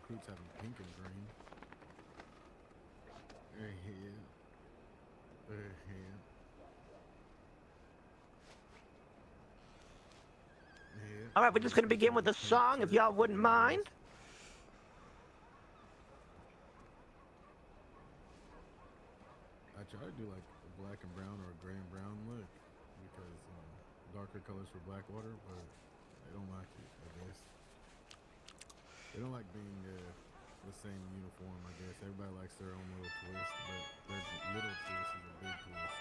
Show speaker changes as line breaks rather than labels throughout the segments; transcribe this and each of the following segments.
recruits having pink and green. Yeah.
All right, we're just gonna begin with a song, if y'all wouldn't mind.
I try to do like a black and brown or a gray and brown look because darker colors for Blackwater, but they don't like it, I guess. They don't like being the same uniform, I guess. Everybody likes their own little twist, but their little twist is a big twist.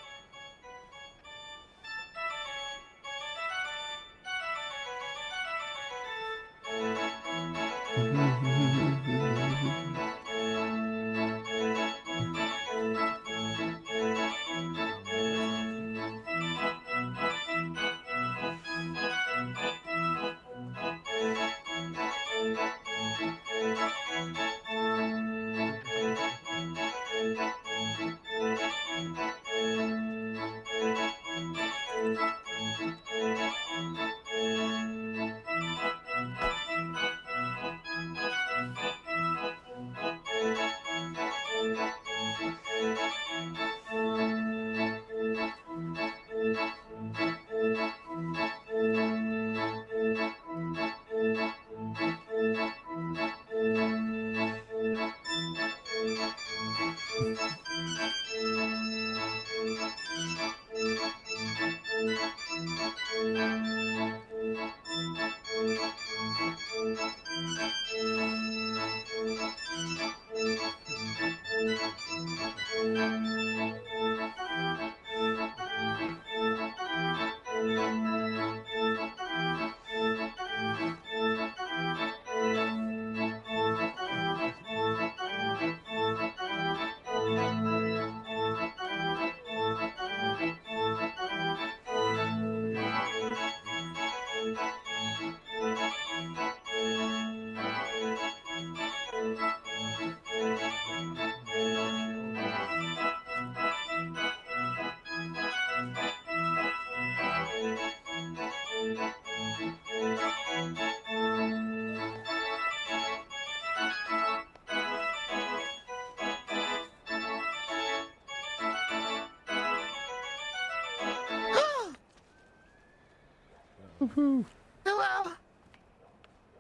Hello.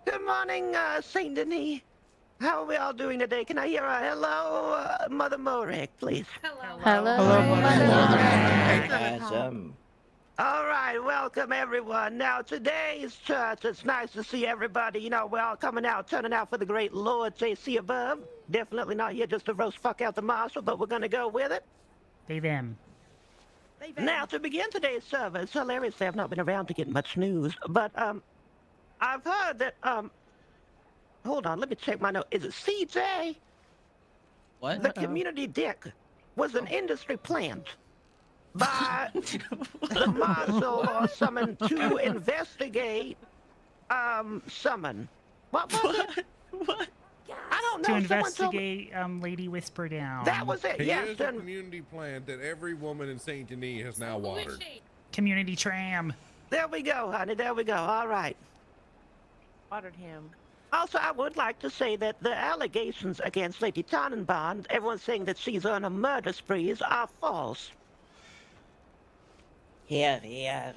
Good morning, Saint Denis. How are we all doing today? Can I hear a hello, Mother Morik, please?
Hello,
Awesome.
All right, welcome everyone. Now, today's church, it's nice to see everybody. You know, we're all coming out, turning out for the great Lord JC above. Definitely not here just to roast fuck out the marshal, but we're gonna go with it.
They them.
Now, to begin today's service, hilariously, I've not been around to get much news, but, I've heard that, hold on, let me check my note. Is it CJ?
What?
The community deck was an industry plant by the marshal or someone to investigate, summon. What was it?
What?
I don't know.
To
Someone told me.
investigate Lady Whisper Down.
That was it,
He
yes.
is a community plant that every woman in Saint Denis has now watered.
Community Tram.
There we go, honey, there we go. All right.
Watered him.
Also, I would like to say that the allegations against Lady Tannenbaum, everyone's saying that she's on a murder sprees, are false.
Yeah.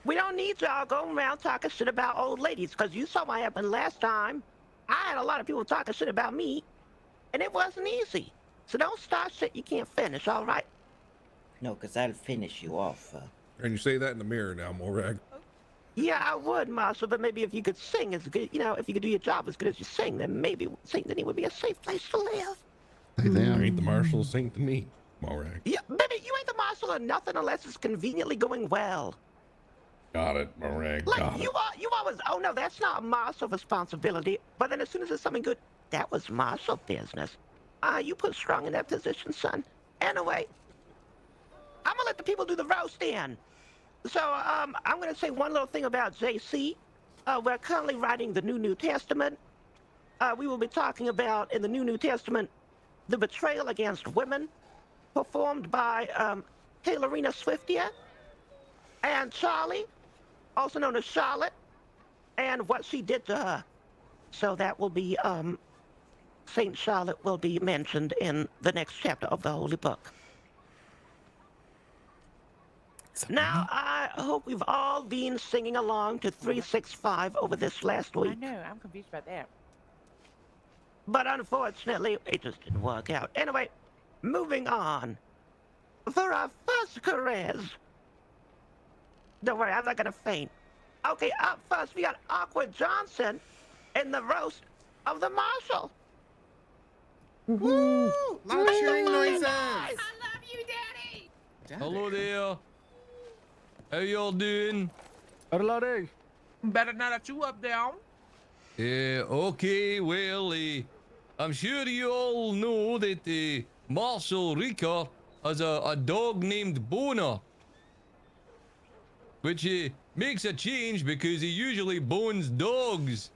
We don't need y'all going around talking shit about old ladies, because you saw what happened last time. I had a lot of people talking shit about me, and it wasn't easy. So don't start shit you can't finish, all right?
No, because I'll finish you off.
And you say that in the mirror now, Morag.
Yeah, I would, Marshal, but maybe if you could sing as good, you know, if you could do your job as good as you sing, then maybe St. Denis would be a safe place to live.
Hey,
I ain't the Marshal of Saint Denis, Morag.
Yeah, baby, you ain't the Marshal of nothing unless it's conveniently going well.
Got it, Morag.
Like,
Got it.
you always, oh no, that's not Marshal responsibility. But then as soon as it's something good, that was Marshal business. You put strong in that position, son. Anyway, I'm gonna let the people do the roasting. So, I'm gonna say one little thing about JC. We're currently writing the New Testament. We will be talking about, in the New Testament, the betrayal against women, performed by, Taylorina Swiftia, and Charlie, also known as Charlotte, and what she did to her. So that will be, St. Charlotte will be mentioned in the next chapter of the Holy Book. Now, I hope we've all been singing along to 365 over this last
I
week.
know. I'm confused about that.
But unfortunately, it just didn't work out. Anyway, moving on. For our first caress. Don't worry, I'm not gonna faint. Okay, up first, we got Awkward Johnson in the roast of the Marshal.
Woo! Loud cheering noises.
Nice.
Hello there. How y'all doing?
Better not let you up down.
Okay, well, I'm sure you all know that Marshal Reeker has a dog named Boner, which makes a change because he usually bones dogs.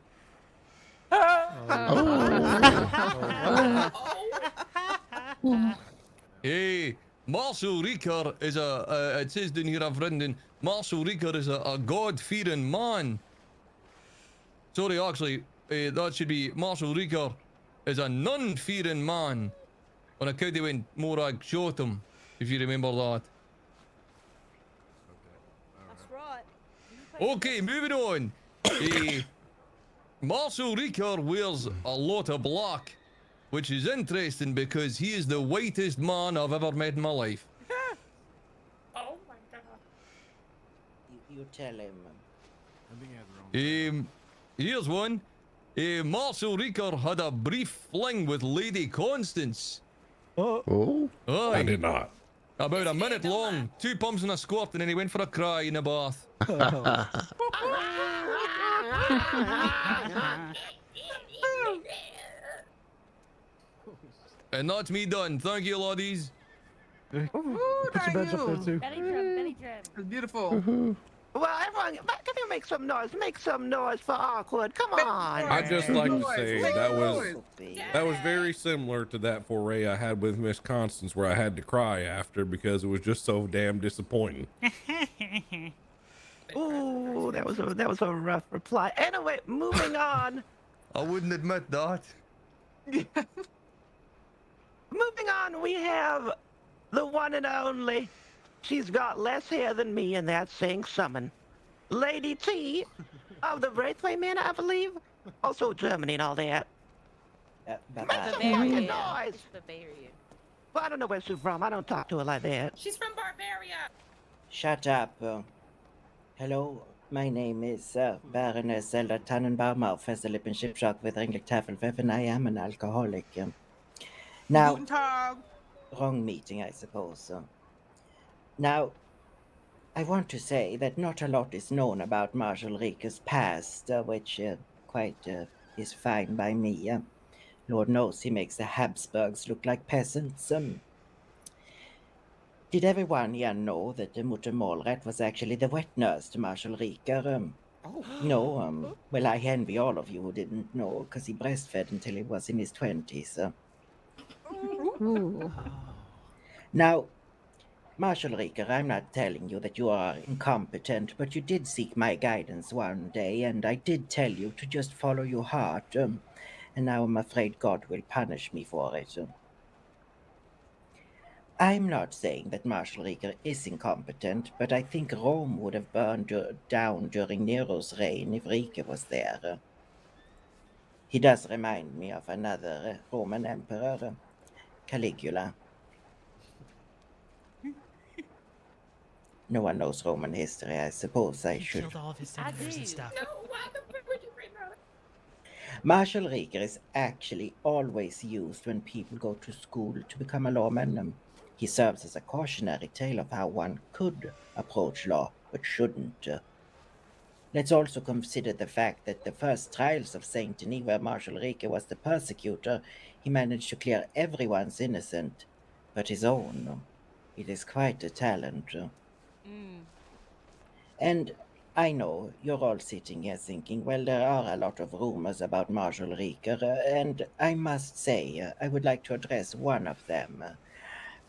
Hey, Marshal Reeker is it says down here I've written, Marshal Reeker is a God-fearing man. Sorry, actually, that should be Marshal Reeker is a non-fearing man. On account of when Morag shot him, if you remember that.
That's right.
Okay, moving on. Marshal Reeker wears a lot of black, which is interesting because he is the whitest man I've ever met in my life.
Oh my god.
You tell him.
I think he has wrong.
Here's one. Marshal Reeker had a brief fling with Lady Constance.
I
Aye,
did not.
about a minute long, 2 pumps and a squirt, and then he went for a cry in the bath. And that's me done. Thank you, laddies.
Ooh, thank you.
Belly drum, belly drum.
It's beautiful.
Well, everyone, can you make some noise? Make some noise for Awkward. Come on.
I'd just like to
Noise,
say
make
that was
noise.
that was very similar to that foray I had with Miss Constance, where I had to cry after because it was just so damn disappointing.
Ooh, that was a rough reply. Anyway, moving on.
I wouldn't admit that.
Moving on, we have the one and only. She's got less hair than me, and that's saying summon. Lady T of the Braithwaite Manor, I believe. Also Germany and all that. Make some fucking
Bavaria.
noise.
It's Bavaria.
Well, I don't know where she's from. I don't talk to her like that.
She's from Bavaria.
Shut up. Hello, my name is Baroness Zelda Tannenbaum, Fässelippenschipschock with Ringlich Tafelpfeff, and I am an alcoholic. Now,
Guten Tag.
wrong meeting, I suppose. Now, I want to say that not a lot is known about Marshal Reeker's past, which quite is fine by me. Lord knows he makes the Habsburgs look like peasants. Did everyone here know that the Mutter Målrätt was actually the wet nurse to Marshal Reeker? No, well, I envy all of you who didn't know, because he breastfed until he was in his 20s. Now, Marshal Reeker, I'm not telling you that you are incompetent, but you did seek my guidance one day, and I did tell you to just follow your heart, and now I'm afraid God will punish me for it. I'm not saying that Marshal Reeker is incompetent, but I think Rome would have burned down during Nero's reign if Reeker was there. He does remind me of another Roman emperor, Caligula. No one knows Roman history. I suppose I should.
Killed all of his
I
senators and
do.
stuff.
Marshal Reeker is actually always used when people go to school to become a lawman. He serves as a cautionary tale of how one could approach law, but shouldn't. Let's also consider the fact that the first trials of Saint Denis, where Marshal Reeker was the persecutor, he managed to clear everyone's innocent, but his own. It is quite a talent. And I know you're all sitting here thinking, well, there are a lot of rumors about Marshal Reeker, and I must say, I would like to address one of them.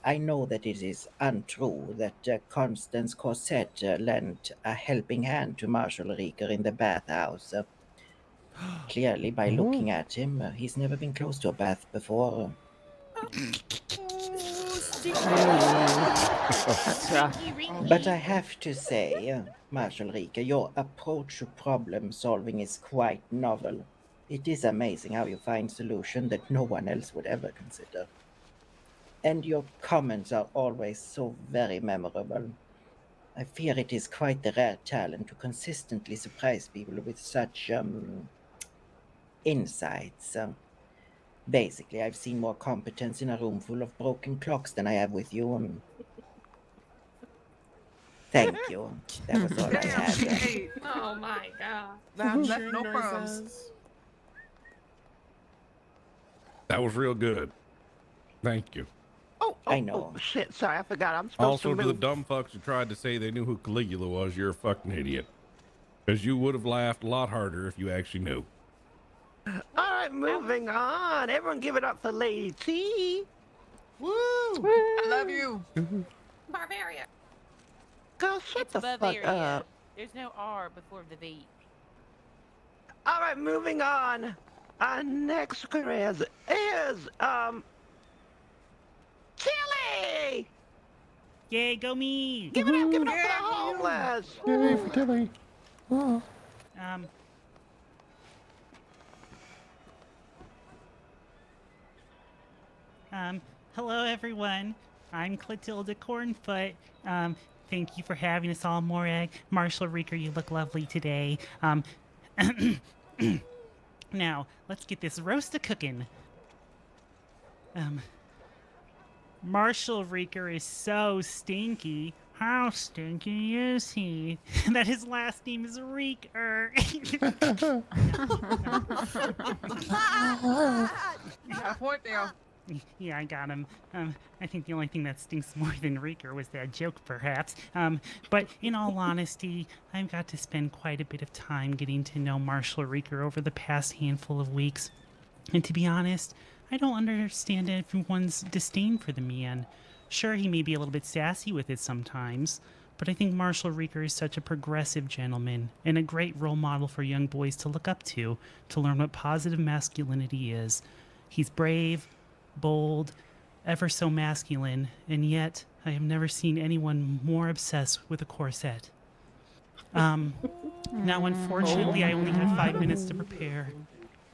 I know that it is untrue that Constance Corset lent a helping hand to Marshal Reeker in the bathhouse. Clearly, by looking at him, he's never been close to a bath before.
That's rough.
But I have to say, Marshal Reeker, your approach to problem solving is quite novel. It is amazing how you find solutions that no one else would ever consider. And your comments are always so very memorable. I fear it is quite a rare talent to consistently surprise people with such insights. Basically, I've seen more competence in a room full of broken clocks than I have with you. Thank you. That was all I
Damn,
had.
hey,
Oh my god.
that's no problems.
That was real good. Thank you.
I know.
Oh, shit, sorry, I forgot. I'm supposed
Also,
to
to the
move.
dumb fucks who tried to say they knew who Caligula was, you're a fucking idiot. Because you would have laughed a lot harder if you actually knew.
All right, moving on. Everyone give it up for Lady T.
Woo! I love you.
Barbaria.
Girl, shut
It's
the fuck
Bavaria.
up.
There's no R before the V.
All right, moving on. Our next quiz is, Chili!
Yay, go me!
Give it up for the
Yeah,
homeless.
Yay for Tilly.
Hello everyone. I'm Clotilda Cornfoot. Thank you for having us all, Morag. Marshal Reeker, you look lovely today. Now, let's get this roast a cooking. Marshal Reeker is so stinky. How stinky is he? That his last name is Reeker.
Got a point there.
Yeah, I got him. I think the only thing that stinks more than Reeker was that joke, perhaps. But in all honesty, I've got to spend quite a bit of time getting to know Marshal Reeker over the past handful of weeks. And to be honest, I don't understand everyone's disdain for the man. Sure, he may be a little bit sassy with it sometimes, but I think Marshal Reeker is such a progressive gentleman and a great role model for young boys to look up to learn what positive masculinity is. He's brave, bold, ever so masculine, and yet I have never seen anyone more obsessed with a corset. Now, unfortunately, I only had 5 minutes to prepare,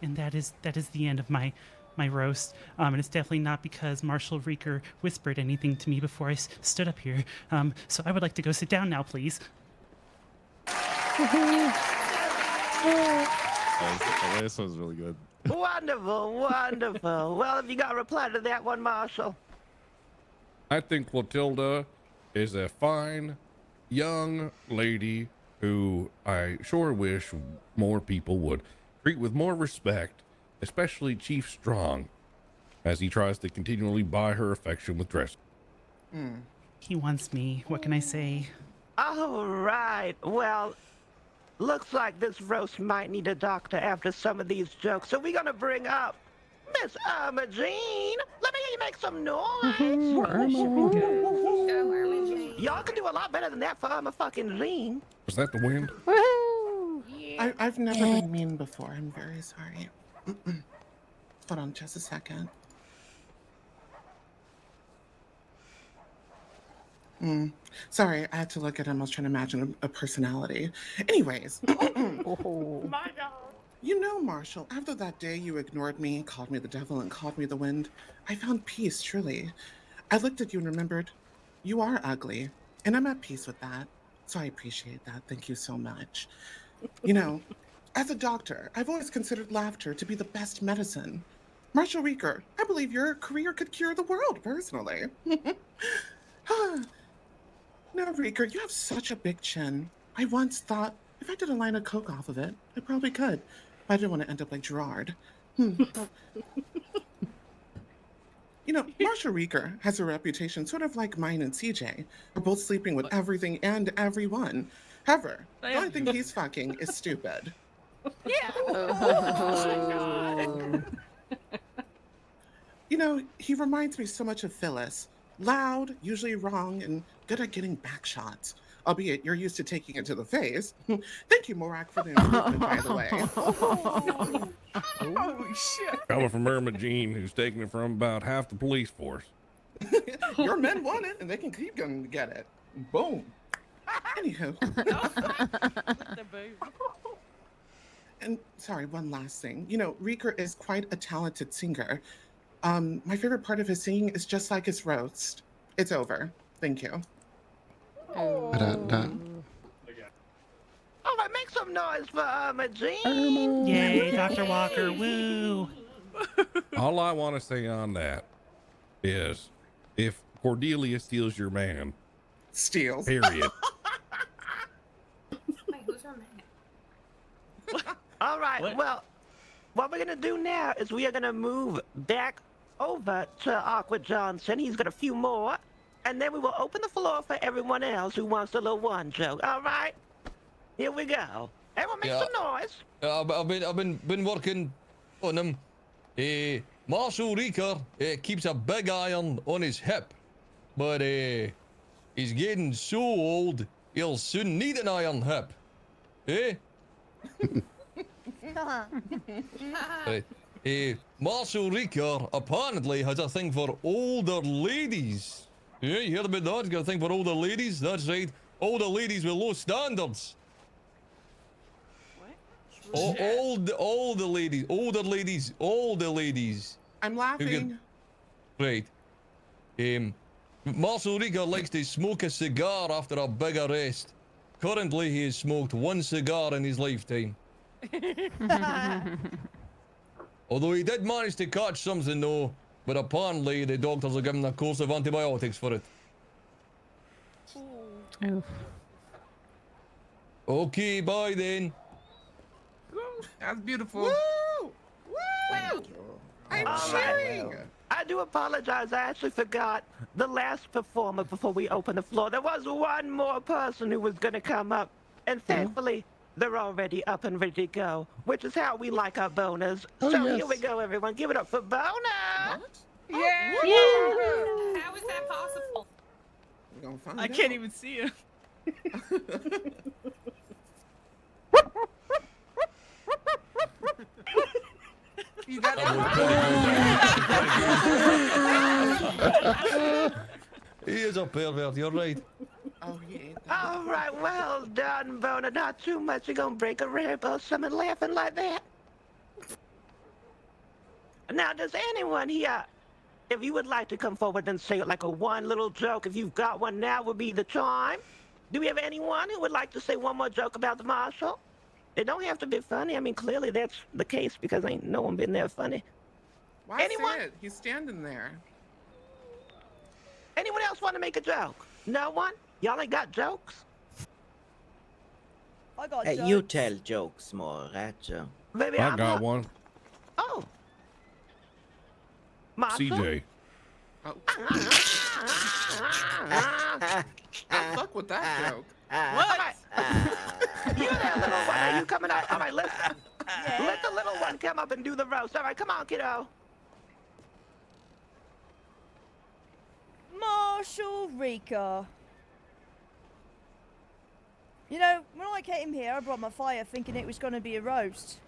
and that is the end of my roast. And it's definitely not because Marshal Reeker whispered anything to me before I stood up here. So I would like to go sit down now, please.
This was really good.
Wonderful, wonderful. Well, have you got a reply to that one, Marshall?
I think Clotilda is a fine young lady who I sure wish more people would treat with more respect, especially Chief Strong, as he tries to continually buy her affection with dress.
He wants me. What can I say?
All right. Well, looks like this roast might need a doctor after some of these jokes. So we're gonna bring up Miss Irma Jean. Let me hear you make some noise. Y'all can do a lot better than that for Irma fucking Jean.
Was that the wind?
I've never been mean before. I'm very sorry. Hold on just a second. Sorry, I had to look at him. I was trying to imagine a personality. Anyways.
My God.
You know, Marshall, after that day you ignored me, called me the devil, and called me the wind, I found peace, truly. I looked at you and remembered, you are ugly, and I'm at peace with that. So I appreciate that. Thank you so much. You know, as a doctor, I've always considered laughter to be the best medicine. Marshal Reeker, I believe your career could cure the world, personally. No, Reeker, you have such a big chin. I once thought if I did a line of coke off of it, I probably could. But I didn't want to end up like Gerard. You know, Marshal Reeker has a reputation sort of like mine and CJ. We're both sleeping with everything and everyone. However, the only thing he's fucking is stupid. You know, he reminds me so much of Phyllis. Loud, usually wrong, and good at getting back shots. albeit you're used to taking it to the face. Thank you, Morak, for the improvement, by the way.
Oh shit!
Coming from Irma Jean, who's taking it from about half the police force.
Your men want it, and they can keep going to get it. Boom. Anywho.
The boot.
And sorry, one last thing. You know, Reeker is quite a talented singer. My favorite part of his singing is just like his roast. It's over. Thank you.
All right, make some noise for Jean.
Yay, Dr. Walker, woo!
All I want to say on that is, if Cordelia steals your man,
Steals.
period.
Wait, who's her man?
All right, well, what we're gonna do now is we are gonna move back over to Awkward Johnson. He's got a few more, and then we will open the floor for everyone else who wants a little one joke. All right, here we go. Everyone make some noise.
I've been working on him. Marshal Reeker keeps a big iron on his hip, but he's getting so old he'll soon need an iron hip. Eh? Marshal Reeker apparently has a thing for older ladies. Yeah, you heard about that? He's got a thing for older ladies? That's right. Older ladies with low standards.
What?
Older ladies.
I'm laughing.
Right. Marshal Reeker likes to smoke a cigar after a big arrest. Currently, he has smoked one cigar in his lifetime. Although he did manage to catch something though, but apparently the doctors are giving a course of antibiotics for it. Okay, bye then.
That's beautiful.
Woo! Woo! I'm cheering.
I do apologize. I actually forgot the last performer before we open the floor. There was one more person who was going to come up, and thankfully, they're already up and ready to go, which is how we like our boners. Here we go, everyone. Give it up for Bona.
What?
Yeah.
How is that possible?
We're gonna find
I
out.
can't even see him. You got
He is a pervert, you're right.
Oh, yeah.
All right, well done, Bona. Not too much. You're going to break a rib or something laughing like that. Now, does anyone here, if you would like to come forward and say like a one little joke, if you've got one now would be the time. Do we have anyone who would like to say one more joke about the Marshal? It don't have to be funny. I mean, clearly that's the case because ain't no one been there funny.
Why
Anyone?
say it? He's standing there.
Anyone else want to make a joke? No one? Y'all ain't got jokes?
I got you tell jokes more, Ratcho.
Baby,
I
I'm
got
not-
one.
Oh. Marshal?
CJ.
Oh. I fuck with that joke.
What? You there, little one. Are you coming out? All right, let the little one come up and do the roast. All right, come on, kiddo.
Marshal Reeker. You know, when I came here, I brought my fire thinking it was going to be a roast.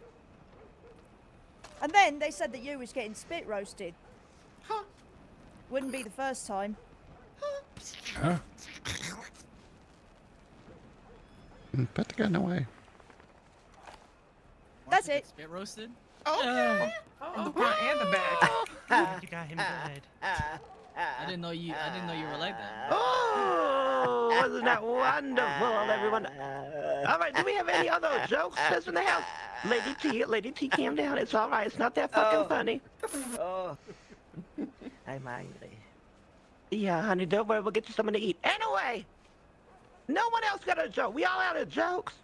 And then they said that you was getting spit roasted.
Huh.
Wouldn't be the first time.
Huh?
Put the gun away.
That's it.
Spit roasted.
Oh, yeah.
In the front and the back.
You got him good.
I didn't know you were like that.
Oh, wasn't that wonderful, everyone? All right, do we have any other jokes just in the house? Lady T, calm down. It's all right. It's not that fucking funny.
Oh, I'm hungry.
Yeah, honey, don't worry. We'll get you something to eat. Anyway, no one else got a joke. We all out of jokes.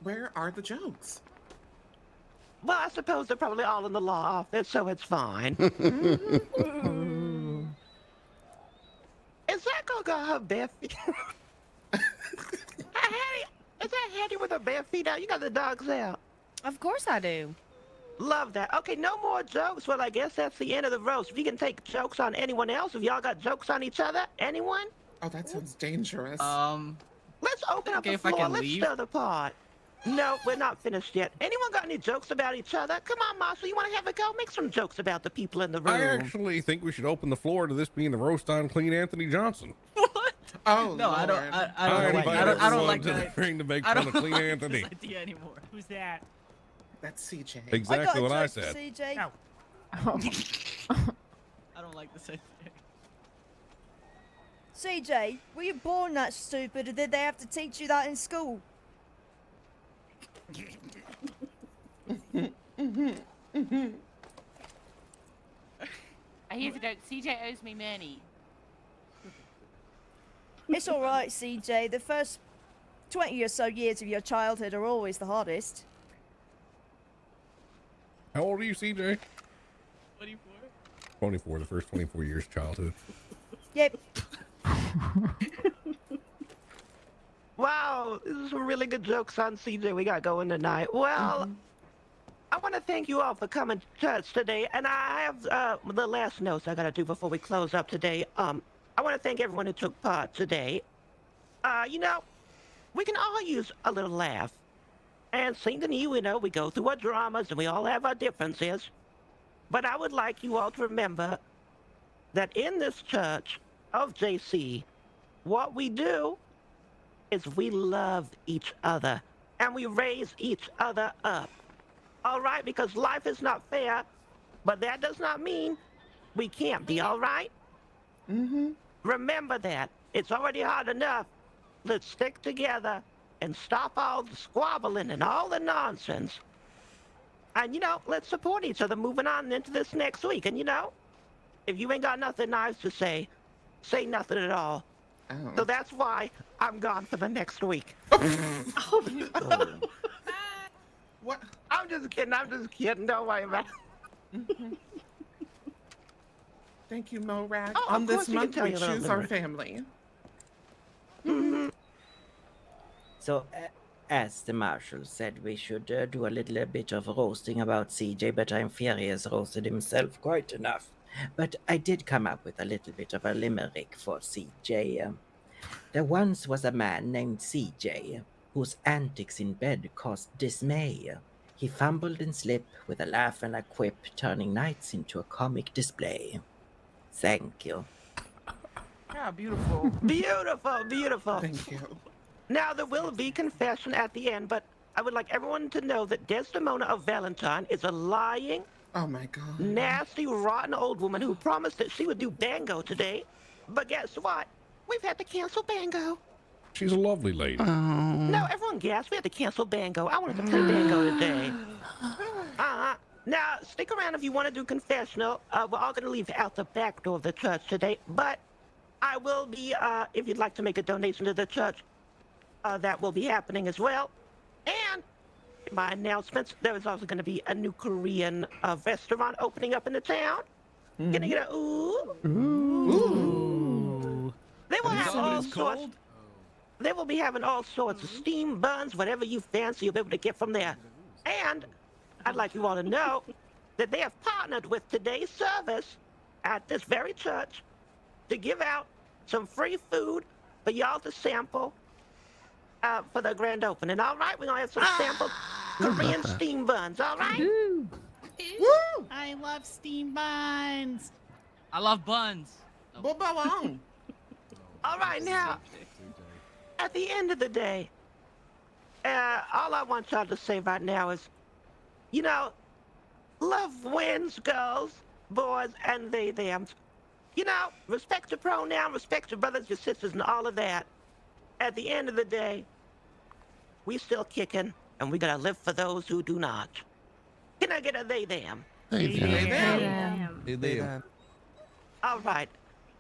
Where are the jokes?
Well, I suppose they're probably all in the law office, so it's fine. Is that Gaga her bare feet? Hattie, is that Hattie with her bare feet out? You got the dogs out.
Of course I do.
Love that. Okay, no more jokes. Well, I guess that's the end of the roast. If you can take jokes on anyone else, if y'all got jokes on each other, anyone?
Oh, that sounds dangerous.
Let's open up
okay
the
if I
floor.
can
Let's
leave?
stir the pot. No, we're not finished yet. Anyone got any jokes about each other? Come on, Marshall, you want to have a go? Make some jokes about the people in the room.
I actually think we should open the floor to this being the roast on Clean Anthony Johnson.
What?
Oh,
No, I don't.
Lord.
I don't.
invite
I don't
everyone
like
to
that.
the ring to make
I
fun
don't
of Clean
like
Anthony.
this idea anymore.
Who's that?
That's CJ.
I got
Exactly
a
what I
joke for
said.
CJ.
No.
I don't like this idea.
CJ, were you born that stupid, or did they have to teach you that in school?
Here's a joke. CJ owes me money.
It's all right, CJ. The first 20 or so years of your childhood are always the hardest.
How old are you, CJ?
24.
24, the first 24 years of childhood.
Yep.
Wow, this is some really good jokes on CJ we got going tonight. Well, I want to thank you all for coming to church today, and I have the last notes I got to do before we close up today. I want to thank everyone who took part today. You know, we can all use a little laugh. And St. Denis, we know we go through our dramas and we all have our differences. But I would like you all to remember that in this church of JC, what we do is we love each other and we raise each other up. All right? Because life is not fair, but that does not mean we can't be, all right?
Mm-hmm.
Remember that. It's already hard enough. Let's stick together and stop all the squabbling and all the nonsense. And, you know, let's support each other moving on into this next week. And, you know, if you ain't got nothing nice to say nothing at all.
Oh.
So that's why I'm gone for the next week.
What?
I'm just kidding. Don't worry about it.
Thank you, Mo Rag.
Oh,
On
of
this
course you can
month,
tell
we
your little
choose our
limerick.
family.
So, as the marshal said, we should do a little bit of roasting about CJ, but I'm fear he has roasted himself quite enough. But I did come up with a little bit of a limerick for CJ. There once was a man named CJ, whose antics in bed caused dismay. He fumbled and slipped with a laugh and a quip, turning nights into a comic display. Thank you.
Yeah, beautiful.
Beautiful, beautiful.
Thank you.
Now, there will be confession at the end, but I would like everyone to know that Desdemona of Valentine is a lying,
Oh my God.
nasty, rotten old woman who promised that she would do bango today. But guess what? We've had to cancel bango.
She's a lovely lady.
No, everyone gasped. We had to cancel bango. I wanted to play bango today. Now, stick around if you want to do confessional. We're all going to leave out the back door of the church today, but I will be, if you'd like to make a donation to the church, that will be happening as well. And my announcements, there is also going to be a new Korean restaurant opening up in the town. Gonna get a ooh.
Ooh.
They will have all
It's
sorts.
cold.
They will be having all sorts of steam buns, whatever you fancy, you'll be able to get from there. And I'd like you all to know that they have partnered with today's service at this very church to give out some free food for y'all to sample for the grand opening. All right, we're gonna have some sampled Korean steam buns. All right.
I love steam buns.
I love buns.
Bo-bo-wong.
All right. Now, at the end of the day, all I want y'all to say right now is, you know, love wins, girls, boys, and they, them. You know, respect your pronoun, respect your brothers, your sisters, and all of that. At the end of the day, we still kicking, and we gotta live for those who do not. Can I get a they, them?
They
They
do.
them.
Hey there.
All right.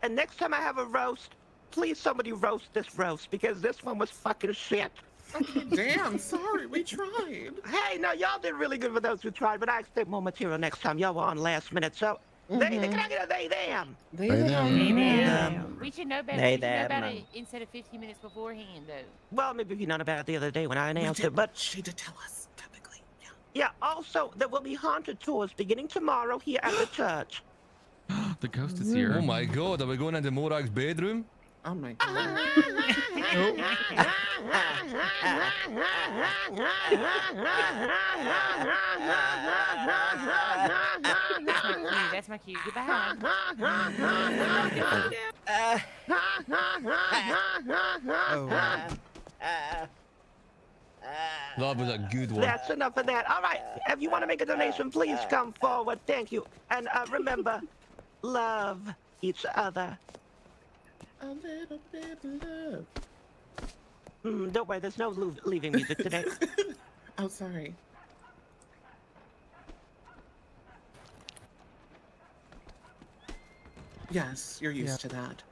And next time I have a roast, please somebody roast this roast, because this one was fucking shit.
Okay, damn. Sorry, we tried.
Hey, no, y'all did really good for those who tried, but I expect more material next time. Y'all were on last minute, so they can I get a they, them?
They
They
them.
them.
We should know better.
They
We should know
them.
about it instead of 15 minutes beforehand, though.
Well, maybe if you known about it the other day when I announced it, but
She did tell us, technically. Yeah.
yeah, also, there will be haunted tours beginning tomorrow here at the church.
The ghost is here.
Oh my God, are we going into Morag's bedroom?
Oh my god.
That's my cue. Goodbye.
That was a good one.
That's enough of that. All right. If you want to make a donation, please come forward. Thank you. And remember, love each other.
A little bit of love.
Don't worry, there's no leaving music today.
Oh, sorry. Yes, you're used to that.